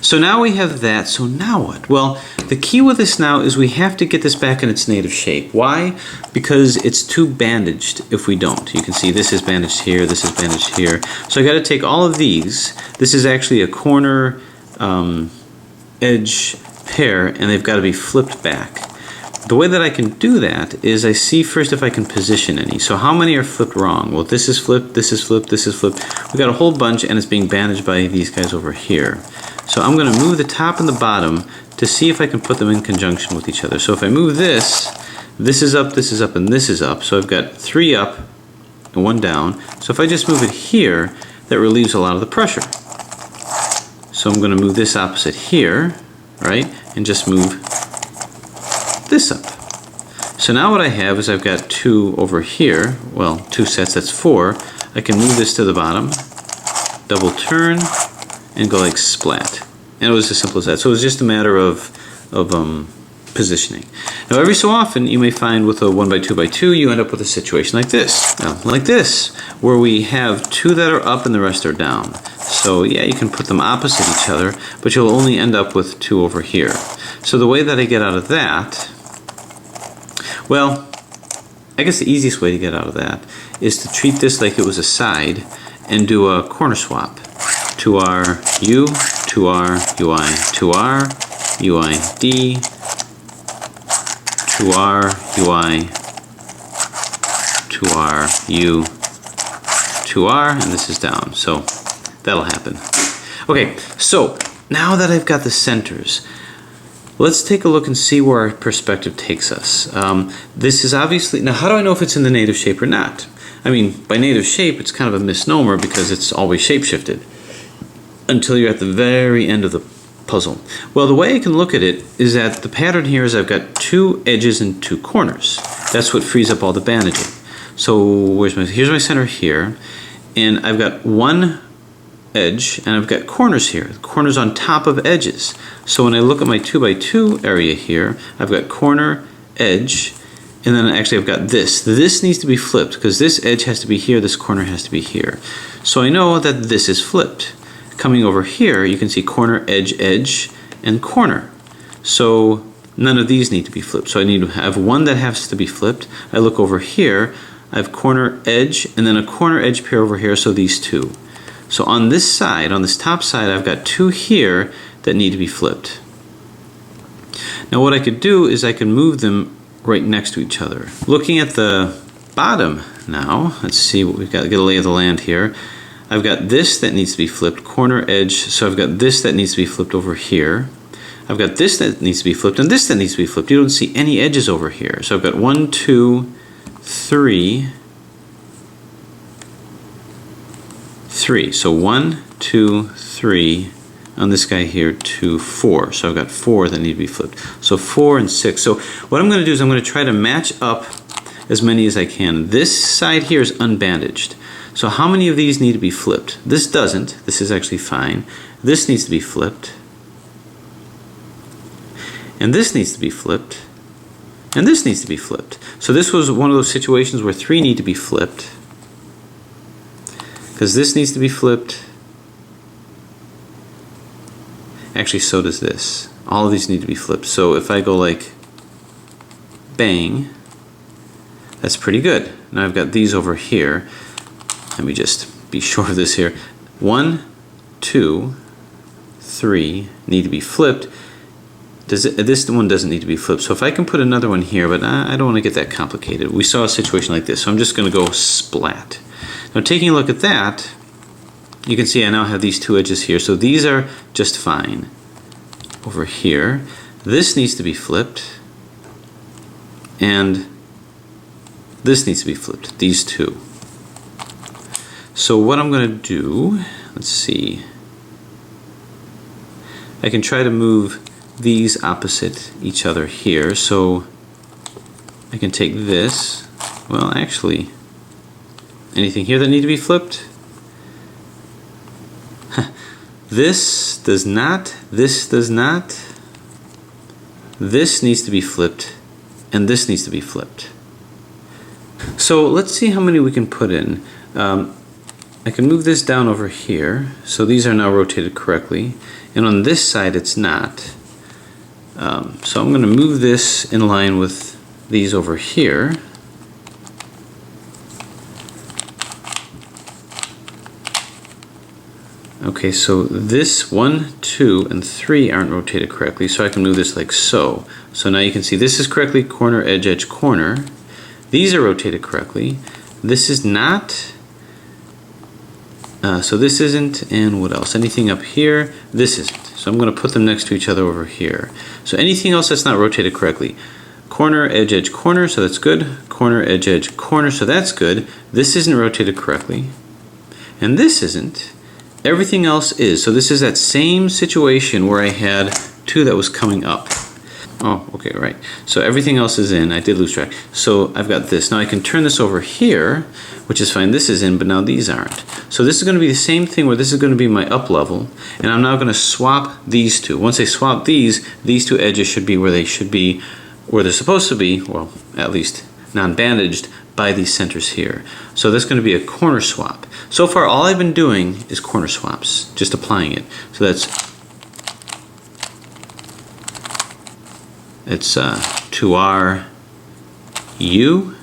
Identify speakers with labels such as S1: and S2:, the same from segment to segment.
S1: So now we have that, so now what? Well, the key with this now is we have to get this back in its native shape. Why? Because it's too bandaged if we don't. You can see this is bandaged here, this is bandaged here. So I got to take all of these. This is actually a corner edge pair, and they've got to be flipped back. The way that I can do that is I see first if I can position any. So how many are flipped wrong? Well, this is flipped, this is flipped, this is flipped. We've got a whole bunch, and it's being bandaged by these guys over here. So I'm going to move the top and the bottom to see if I can put them in conjunction with each other. So if I move this, this is up, and this is up. So I've got 3 up and 1 down. So if I just move it here, that relieves a lot of the pressure. So I'm going to move this opposite here, right, and just move this up. So now what I have is I've got 2 over here, well, 2 sets, that's 4. I can move this to the bottom, double turn, and go like splat. And it was as simple as that. So it was just a matter of positioning. Now every so often you may find with a 1x2x2 you end up with a situation like this. Now, like this, where we have 2 that are up and the rest are down. So yeah, you can put them opposite each other, but you'll only end up with 2 over here. So the way that I get out of that, well, I guess the easiest way to get out of that is to treat this like it was a side and do a corner swap. 2R U, 2R UI, 2R UI D, 2R UI, 2R U, 2R, and this is down. So that'll happen. Okay, so now that I've got the centers, let's take a look and see where our perspective takes us. This is obviously, now how do I know if it's in the native shape or not? I mean, by native shape, it's kind of a misnomer because it's always shape-shifted until you're at the very end of the puzzle. Well, the way I can look at it is that the pattern here is I've got 2 edges and 2 corners. That's what frees up all the bandaging. So here's my center here, and I've got 1 edge, and I've got corners here, corners on top of edges. So when I look at my 2x2 area here, I've got corner, edge, and then actually I've got this. This needs to be flipped because this edge has to be here, this corner has to be here. So I know that this is flipped. Coming over here, you can see corner, edge, edge, and corner. So none of these need to be flipped. So I need to have 1 that has to be flipped. I look over here, I have corner, edge, and then a corner edge pair over here, so these 2. So on this side, on this top side, I've got 2 here that need to be flipped. Now what I could do is I can move them right next to each other. Looking at the bottom now, let's see what we've got, get a lay of the land here. I've got this that needs to be flipped, corner, edge, so I've got this that needs to be flipped over here. I've got this that needs to be flipped, and this that needs to be flipped. You don't see any edges over here. So I've got 1, 2, 3, 3. So 1, 2, 3, on this guy here, 2, 4. So I've got 4 that need to be flipped. So 4 and 6. So what I'm going to do is I'm going to try to match up as many as I can. This side here is unbandaged. So how many of these need to be flipped? This doesn't. This is actually fine. This needs to be flipped. And this needs to be flipped. And this needs to be flipped. So this was one of those situations where 3 need to be flipped. Because this needs to be flipped. Actually, so does this. All of these need to be flipped. So if I go like bang, that's pretty good. Now I've got these over here. Let me just be sure of this here. 1, 2, 3 need to be flipped. This one doesn't need to be flipped. So if I can put another one here, but I don't want to get that complicated. We saw a situation like this, so I'm just going to go splat. Now taking a look at that, you can see I now have these 2 edges here. So these are just fine. Over here, this needs to be flipped, and this needs to be flipped, these 2. So what I'm going to do, let's see, I can try to move these opposite each other here. So I can take this, well actually, anything here that need to be flipped? This does not, this does not, this needs to be flipped, and this needs to be flipped. So let's see how many we can put in. I can move this down over here, so these are now rotated correctly, and on this side it's not. So I'm going to move this in line with these over here. Okay, so this 1, 2, and 3 aren't rotated correctly, so I can move this like so. So now you can see this is correctly corner, edge, edge, corner. These are rotated correctly. This is not. So this isn't, and what else? Anything up here? This isn't. So I'm going to put them next to each other over here. So anything else that's not rotated correctly. Corner, edge, edge, corner, so that's good. Corner, edge, edge, corner, so that's good. This isn't rotated correctly. And this isn't. Everything else is. So this is that same situation where I had 2 that was coming up. Oh, okay, right. So everything else is in. I did lose track. So I've got this. Now I can turn this over here, which is fine. This is in, but now these aren't. So this is going to be the same thing where this is going to be my up level, and I'm now going to swap these two. Once I swap these 2 edges should be where they should be, where they're supposed to be, well, at least non-bandaged by these centers here. So that's going to be a corner swap. So far, all I've been doing is corner swaps, just applying it. So it's 2R U,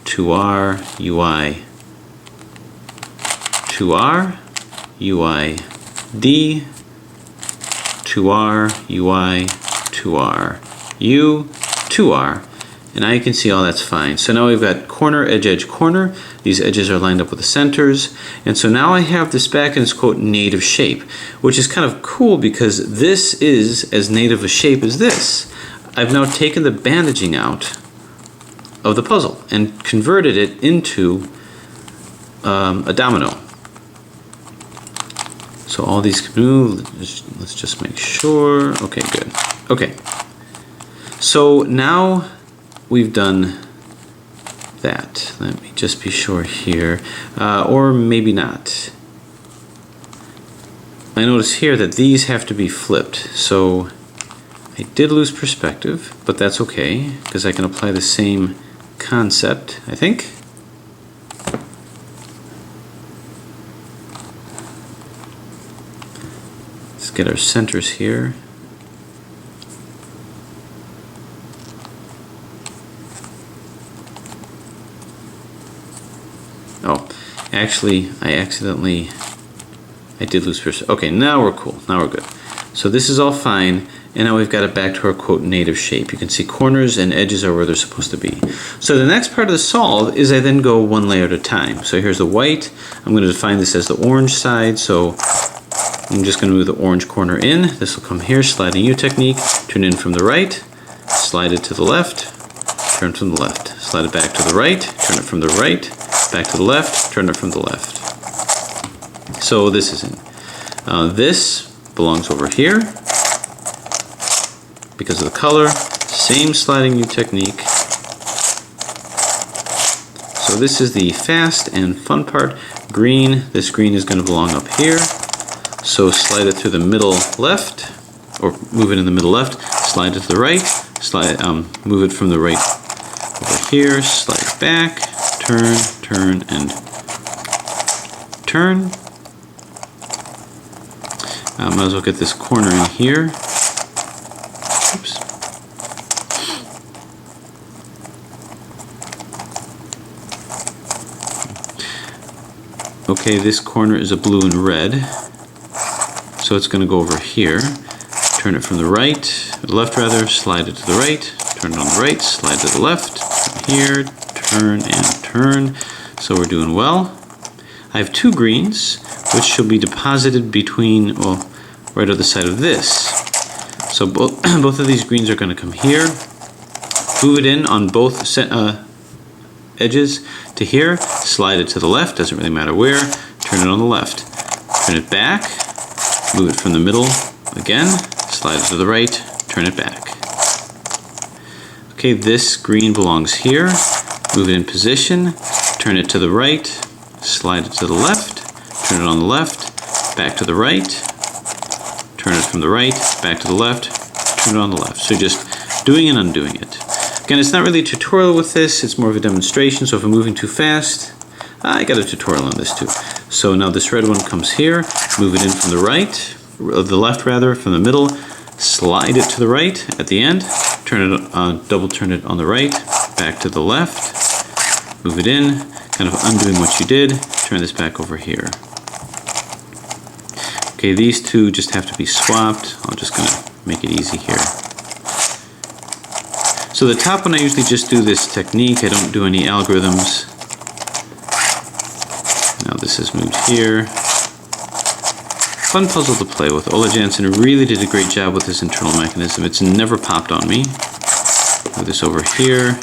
S1: 2R UI, 2R UI D, 2R UI, 2R U, 2R. And now you can see all that's fine. So now we've got corner, edge, edge, corner. These edges are lined up with the centers. And so now I have this back in its quote native shape, which is kind of cool because this is as native a shape as this. I've now taken the bandaging out of the puzzle and converted it into a domino. So all these can move. Let's just make sure. Okay, good. Okay. So now we've done that. Let me just be sure here. Or maybe not. I notice here that these have to be flipped. So I did lose perspective, but that's okay because I can apply the same concept, I think. Let's get our centers here. Oh, actually, I did lose perspective. Okay, now we're cool. Now we're good. So this is all fine, and now we've got it back to our quote native shape. You can see corners and edges are where they're supposed to be. So the next part of the solve is I then go one layer at a time. So here's the white. I'm going to define this as the orange side. So I'm just going to move the orange corner in. This will come here, sliding U technique, turn in from the right, slide it to the left, turn from the left, slide it back to the right, turn it from the right, back to the left, turn it from the left. So this is in. This belongs over here because of the color. Same sliding U technique. So this is the fast and fun part. Green, this green is going to belong up here. So slide it through the middle left, or move it in the middle left, slide it to the right, move it from the right over here, slide it back, turn, turn, and turn. Might as well get this corner in here. Oops. Okay, this corner is a blue and red. So it's going to go over here. Turn it from the right, left rather, slide it to the right, turn it on the right, slide to the left, here, turn and turn. So we're doing well. I have 2 greens, which should be deposited between, well, right on the side of this. So both of these greens are going to come here. Move it in on both edges to here. Slide it to the left, doesn't really matter where. Turn it on the left. Turn it back. Move it from the middle again. Slide it to the right. Turn it back. Okay, this green belongs here. Move it in position. Turn it to the right. Slide it to the left. Turn it on the left. Back to the right. Turn it from the right, back to the left, turn it on the left. So just doing and undoing it. Again, it's not really a tutorial with this, it's more of a demonstration, so if I'm moving too fast, I got a tutorial on this too. So now this red one comes here, move it in from the right, the left rather, from the middle, slide it to the right at the end, turn it, double turn it on the right, back to the left, move it in, kind of undoing what you did, turn this back over here. Okay, these two just have to be swapped. I'm just going to make it easy here. So the top one I usually just do this technique, I don't do any algorithms. Now this is moved here. Fun puzzle to play with. Ola Jansen really did a great job with this internal mechanism. It's never popped on me. Move this over here.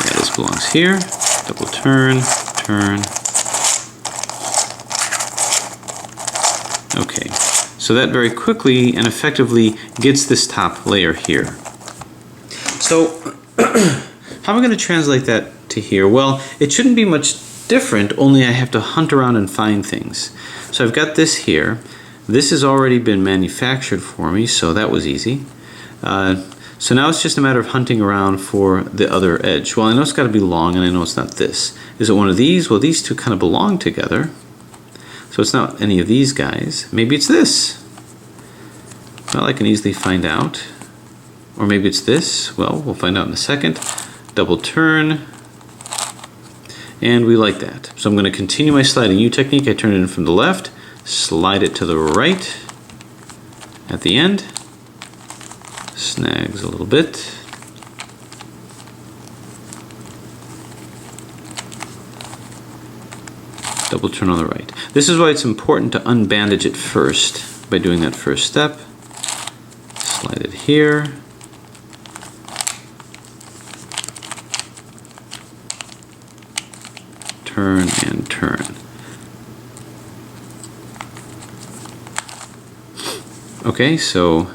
S1: Yeah, this belongs here. Double turn, turn. Okay, so that very quickly and effectively gets this top layer here. So, how am I going to translate that to here? Well, it shouldn't be much different, only I have to hunt around and find things. So I've got this here. This has already been manufactured for me, so that was easy. So now it's just a matter of hunting around for the other edge. Well, I know it's got to be long, and I know it's not this. Is it one of these? Well, these two kind of belong together. So it's not any of these guys. Maybe it's this. Well, I can easily find out. Or maybe it's this. Well, we'll find out in a second. Double turn. And we like that. So I'm going to continue my sliding U technique. I turn it in from the left, slide it to the right at the end. Snags a little bit. Double turn on the right. This is why it's important to unbandage it first by doing that first step. Slide it here. Turn and turn. Okay, so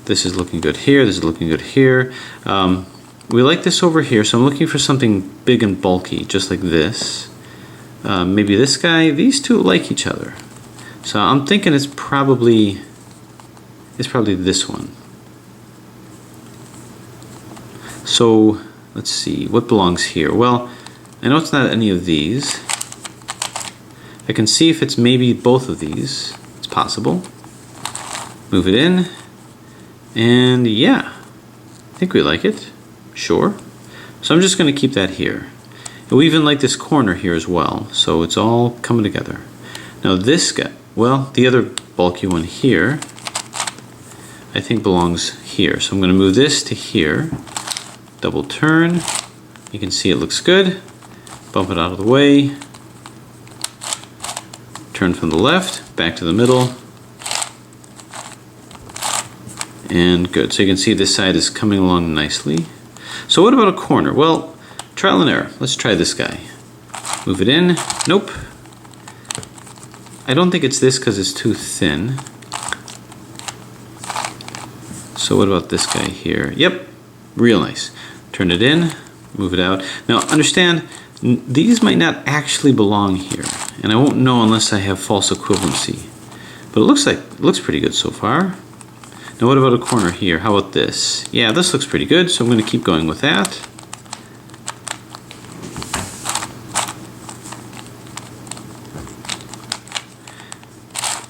S1: this is looking good here, this is looking good here. We like this over here, so I'm looking for something big and bulky, just like this. Maybe this guy. These two like each other. So I'm thinking it's probably this one. So let's see, what belongs here? Well, I know it's not any of these. I can see if it's maybe both of these. It's possible. Move it in. And yeah, I think we like it. Sure. So I'm just going to keep that here. And we even like this corner here as well. So it's all coming together. Now this guy, well, the other bulky one here, I think belongs here. So I'm going to move this to here. Double turn. You can see it looks good. Bump it out of the way. Turn from the left, back to the middle. And good. So you can see this side is coming along nicely. So what about a corner? Well, trial and error. Let's try this guy. Move it in. Nope. I don't think it's this because it's too thin. So what about this guy here? Yep. Real nice. Turn it in. Move it out. Now understand, these might not actually belong here, and I won't know unless I have false equivalency. But it looks pretty good so far. Now what about a corner here? How about this? Yeah, this looks pretty good, so I'm going to keep going with that.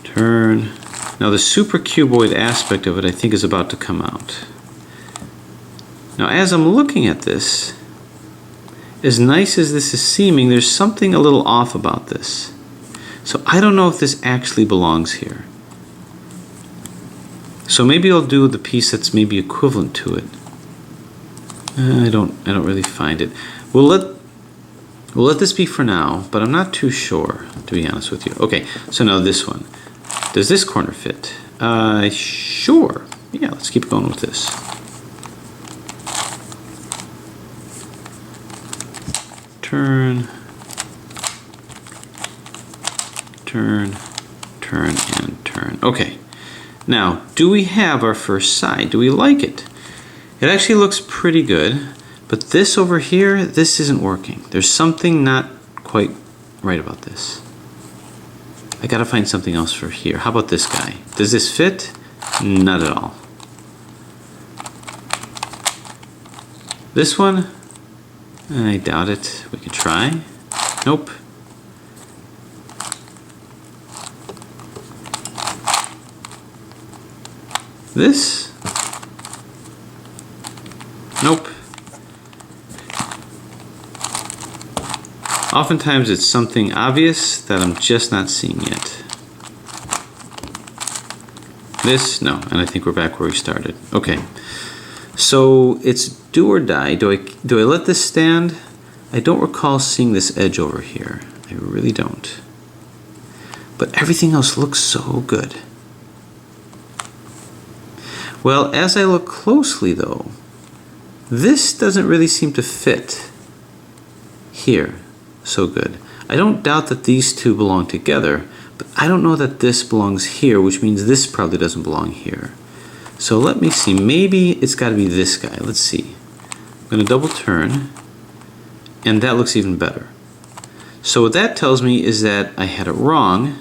S1: Turn. Now the super cuboid aspect of it I think is about to come out. Now as I'm looking at this, as nice as this is seeming, there's something a little off about this. So I don't know if this actually belongs here. So maybe I'll do the piece that's maybe equivalent to it. I don't really find it. We'll let this be for now, but I'm not too sure, to be honest with you. Okay, so now this one. Does this corner fit? Sure. Yeah, let's keep going with this. Turn, turn, turn, and turn. Okay. Now, do we have our first side? Do we like it? It actually looks pretty good, but this over here, this isn't working. There's something not quite right about this. I gotta find something else for here. How about this guy? Does this fit? Not at all. This one? I doubt it. We could try. Nope. This? Nope. Oftentimes it's something obvious that I'm just not seeing yet. This? No, and I think we're back where we started. Okay, so it's do or die. Do I let this stand? I don't recall seeing this edge over here. I really don't. But everything else looks so good. Well, as I look closely though, this doesn't really seem to fit here so good. I don't doubt that these two belong together, but I don't know that this belongs here, which means this probably doesn't belong here. So let me see, maybe it's got to be this guy. Let's see. I'm going to double turn, and that looks even better. So what that tells me is that I had it wrong,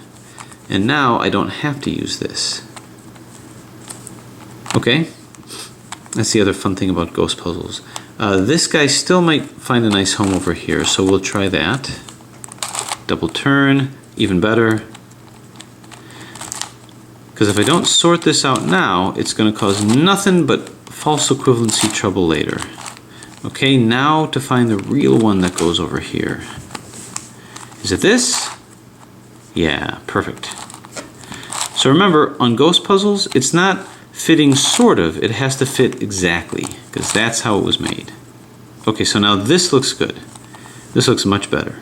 S1: and now I don't have to use this. Okay, that's the other fun thing about ghost puzzles. This guy still might find a nice home over here, so we'll try that. Double turn, even better. Because if I don't sort this out now, it's going to cause nothing but false equivalency trouble later. Okay, now to find the real one that goes over here. Is it this? Yeah, perfect. So remember, on ghost puzzles, it's not fitting sort of, it has to fit exactly, because that's how it was made. Okay, so now this looks good. This looks much better.